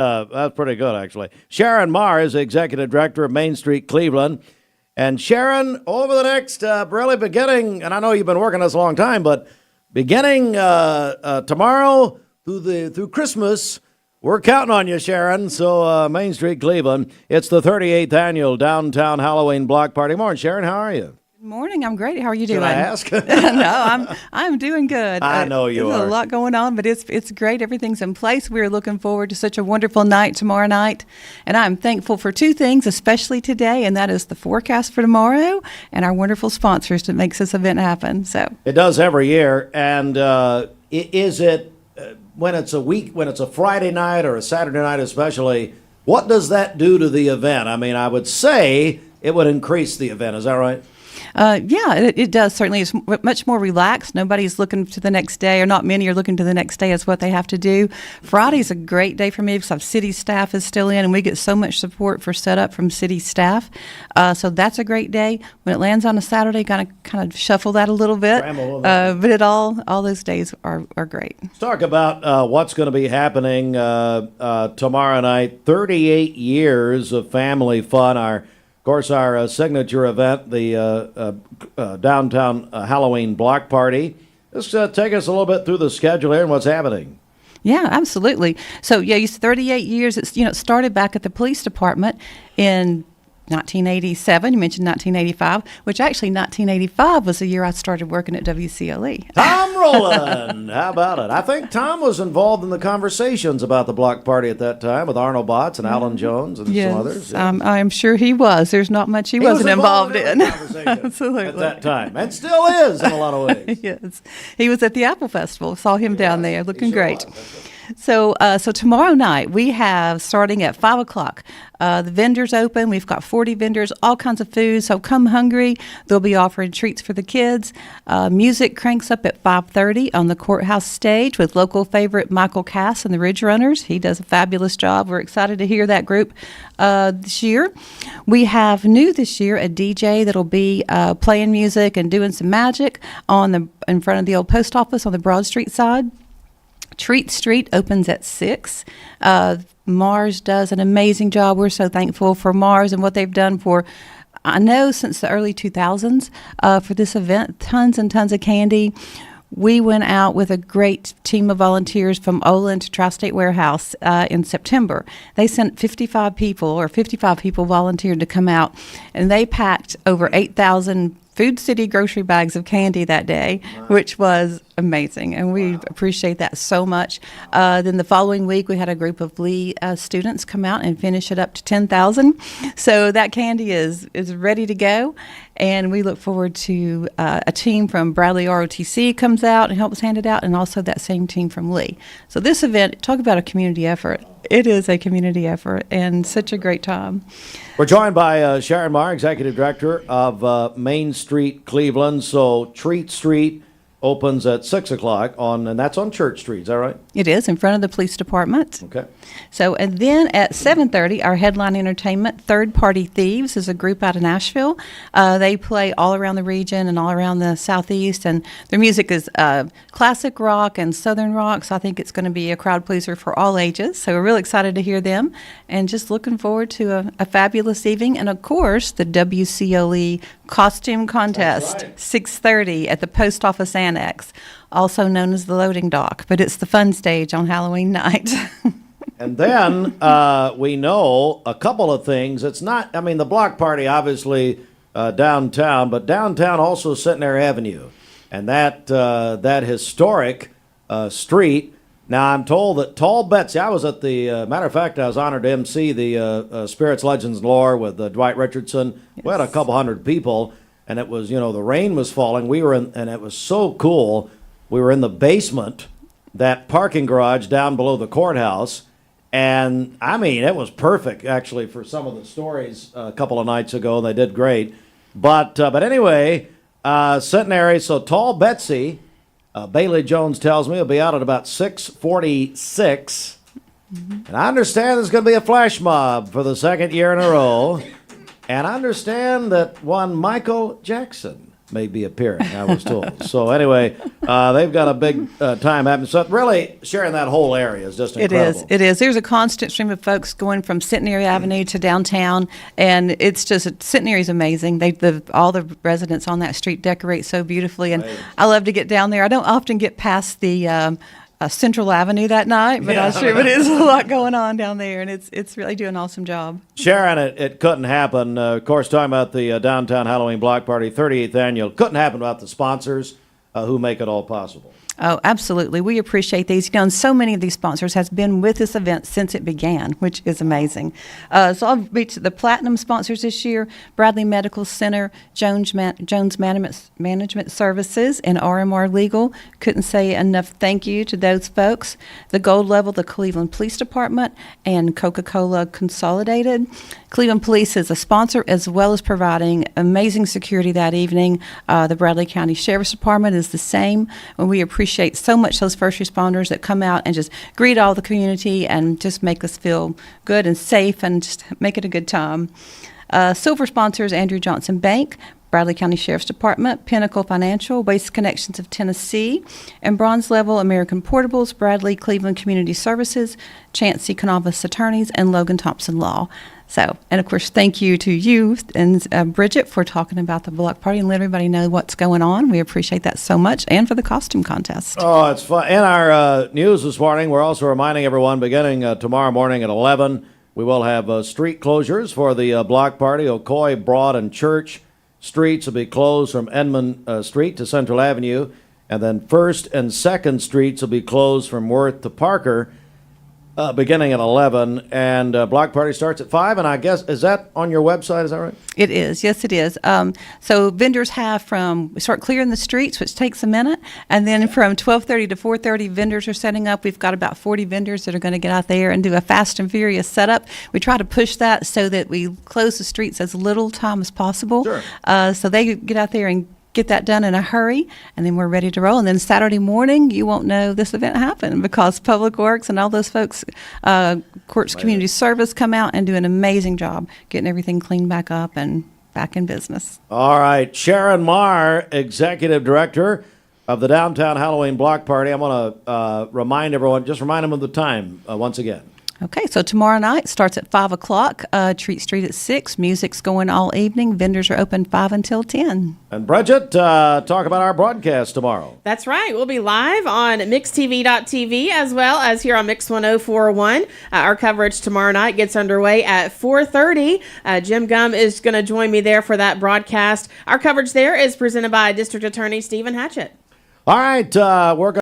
That's pretty good, actually. Sharon Marr is the executive director of Mainstreet Cleveland. And Sharon, over the next, really beginning, and I know you've been working this a long time, but beginning tomorrow through Christmas, we're counting on you, Sharon. So Mainstreet Cleveland, it's the 38th annual Downtown Halloween Block Party. Morning, Sharon. How are you? Good morning. I'm great. How are you doing? Should I ask? No, I'm doing good. I know you There's are. a lot going on, but it's great. Everything's in place. We're looking forward to such a wonderful night tomorrow night. And I'm thankful for two things, especially today, and that is the forecast for tomorrow and our wonderful sponsors that makes this event happen. So It does every year. And is it when it's a Friday night or a Saturday night especially, what does that do to the event? I mean, I would say it would increase the event. Is that right? Yeah, it does. Certainly, it's much more relaxed. Nobody's looking to the next day, or not many are looking to the next day as what they have to do. Friday's a great day for me because our city staff is still in, and we get so much support for setup from city staff. So that's a great day. When it lands on a Saturday, kind of shuffle that a little bit. But all those days are great. Let's talk about what's going to be happening tomorrow night. 38 years of family fun. Of course, our signature event, the Downtown Halloween Block Party. Just take us a little bit through the schedule here and what's happening. Yeah, absolutely. So, yeah, it's 38 years. It's, it started back at the police department in 1987. You mentioned 1985, which actually 1985 was the year I started working at WCLE. Tom Rowland, how about it? I think Tom was involved in the conversations about the block party at that time with Arnold Botts and Alan Jones and some others. Yeah. I'm sure he was. There's not much he wasn't involved in. Absolutely. At that time, and still is in a lot of ways. Yes, he was at the Apple Festival. Saw him down there, looking great. Was. So tomorrow night we have, starting at 5 o'clock, the vendors open. We've got 40 vendors, all kinds of food. So come hungry. They'll be offering treats for the kids. Music cranks up at 5:30 on the courthouse stage with local favorite Michael Cass and the Ridge Runners. He does a fabulous job. We're excited to hear that group this year. We have new this year a DJ that'll be playing music and doing some magic in front of the old post office on the Broad Street side. Treat Street opens at 6. Mars does an amazing job. We're so thankful for Mars and what they've done I know, since the early 2000s for this event. Tons and tons of candy. We went out with a great team of volunteers from Olin to Tri-State Warehouse in September. They sent 55 people volunteered to come out, and they packed over 8,000 Food City grocery bags of candy that day, which was amazing, and we appreciate that so much. Then the following week, we had a group of Lee students come out and finish it up to 10,000. So that candy is ready to go, and we look forward to a team from Bradley ROTC comes out and helps hand it out, and also that same team from Lee. So this event, talk about a community effort. It is a community effort and such a great time. We're joined by Sharon Marr, Executive Director of Mainstreet Cleveland. So Treat Street opens at 6 o'clock, and that's on Church Street. Is that right? It is, in front of the police department. Okay. So, and then at 7:30, our headline entertainment, Third Party Thieves, is a group out of Nashville. They play all around the region and all around the southeast, and their music is classic rock and southern rock, so I think it's going to be a crowd pleaser for all ages. So we're really excited to hear them, and just looking forward to a fabulous evening. And of course, the WCLE Costume Contest, 6:30 at the Post Office Annex, also known as the loading dock, but it's the fun stage on Halloween night. And then we know a couple of things. It's not, I mean, the block party, obviously, downtown, but downtown also Centenary Avenue. And that historic street. Now, I'm told that Tall Betsy, I was at the, matter of fact, I was honored to MC the Spirits, Legends, and Lore with Dwight Richardson. Yes. We had a couple hundred people, and it was, the rain was falling. We were in, and it was so cool. We were in the basement, that parking garage down below the courthouse. And, I mean, it was perfect, actually, for some of the stories a couple of nights ago. They did great. But anyway, Centenary, so Tall Betsy, Bailey Jones tells me, will be out at about 6:46. Mm-hmm. And I understand there's going to be a flash mob for the second year in a row. And I understand that one Michael Jackson may be appearing, I was told. So anyway, they've got a big time happening. So really, sharing that whole area is just incredible. It is. There's a constant stream of folks going from Centenary Avenue to downtown, and it's just, Centenary is amazing. All the residents on that street decorate so beautifully, and I love to get down there. I don't often get past the Central Avenue that night, but but it's a lot going on down there, and it's really doing an awesome job. Sharon, it couldn't happen. Of course, talking about the downtown Halloween Block Party, 38th annual, couldn't happen without the sponsors who make it all possible. Oh, absolutely. We appreciate these. And so many of these sponsors has been with this event since it began, which is amazing. So I'll reach the platinum sponsors this year: Bradley Medical Center, Jones Management Services, and RMR Legal. Couldn't say enough thank you to those folks. The gold level, the Cleveland Police Department, and Coca-Cola Consolidated. Cleveland Police is a sponsor, as well as providing amazing security that evening. The Bradley County Sheriff's Department is the same, and we appreciate so much those first responders that come out and just greet all the community and just make us feel good and safe and just make it a good time. Silver sponsors: Andrew Johnson Bank, Bradley County Sheriff's Department, Pinnacle Financial, Waste Connections of Tennessee, and bronze level American Portables, Bradley Cleveland Community Services, Chancey Canavas Attorneys, and Logan Thompson Law. So, and of course, thank you to you and Bridget for talking about the block party and letting everybody know what's going on. We appreciate that so much, and for the costume contest. Oh, it's fun. In our news this morning, we're also reminding everyone, beginning tomorrow morning at 11, we will have street closures for the block party. Ocoee, Broad, and Church streets will be closed from Edmond Street to Central Avenue, and then 1st and 2nd streets will be closed from Worth to Parker, beginning at 11, and block party starts at 5, and I guess, is that on your website, is that right? It is, yes it is. So vendors we start clearing the streets, which takes a minute, and then from 12:30 to 4:30, vendors are setting up. We've got about 40 vendors that are going to get out there and do a fast and furious setup. We try to push that so that we close the streets as little time as possible. Sure. So they get out there and get that done in a hurry, and then we're ready to roll. And then Saturday morning, you won't know this event happened because Public Works and all those folks, Courts Community Service, come out and do an amazing job getting everything cleaned back up and back in business. All right. Sharon Marr, Executive Director of the Downtown Halloween Block Party. I'm going to remind everyone, just remind them of the time once again. Okay, so tomorrow night starts at 5 o'clock, Treat Street at 6. Music's going all evening. Vendors are open 5 until 10. And Bridget, talk about our broadcast tomorrow. That's right. We'll be live on mixtv.tv as well as here on Mix 1041. Our coverage tomorrow night gets underway at 4:30. Jim Gum is going to join me there for that broadcast. Our coverage there is presented by District Attorney Stephen Hatchett. All right, we're going